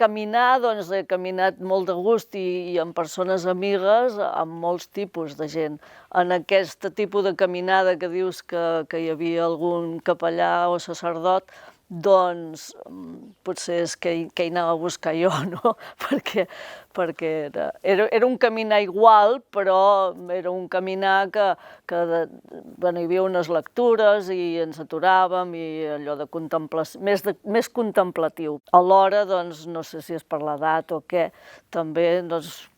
caminar, doncs he caminat molt de gust i amb persones amigues, amb molts tipus de gent. En aquest tipus de caminada que dius que hi havia algun capellà o sacerdot, doncs potser és que hi anava a buscar jo, no? Perquè era un caminar igual, però era un caminar que hi havia unes lectures i ens aturàvem i allò de contemplació, més contemplatiu. Alhora, doncs, no sé si és per l'edat o què, també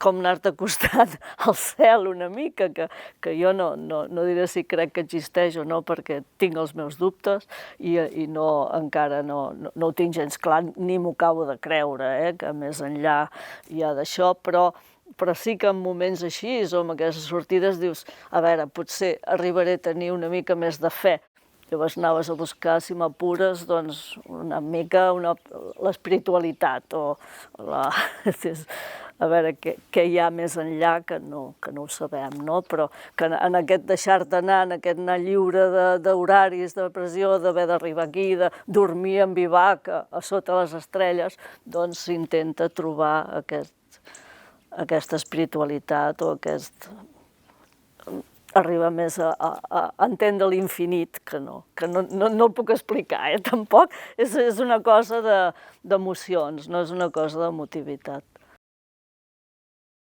com anar-te acostant al cel una mica, que jo no diré si crec que existeix o no, perquè tinc els meus dubtes i encara no ho tinc gens clar, ni m'ho acabo de creure, que més enllà hi ha d'això, però sí que en moments així o en aquestes sortides dius, a veure, potser arribaré a tenir una mica més de fe. Llavors anaves a buscar, si m'apures, doncs una mica l'espiritualitat o a veure què hi ha més enllà que no ho sabem, no? Però que en aquest deixar-te anar, en aquest anar lliure d'horaris, de pressió, d'haver d'arribar aquí, de dormir en bivac a sota les estrelles, doncs s'intenta trobar aquesta espiritualitat o arribar més a entendre l'infinit, que no el puc explicar, tampoc és una cosa d'emocions, no és una cosa d'emotivitat.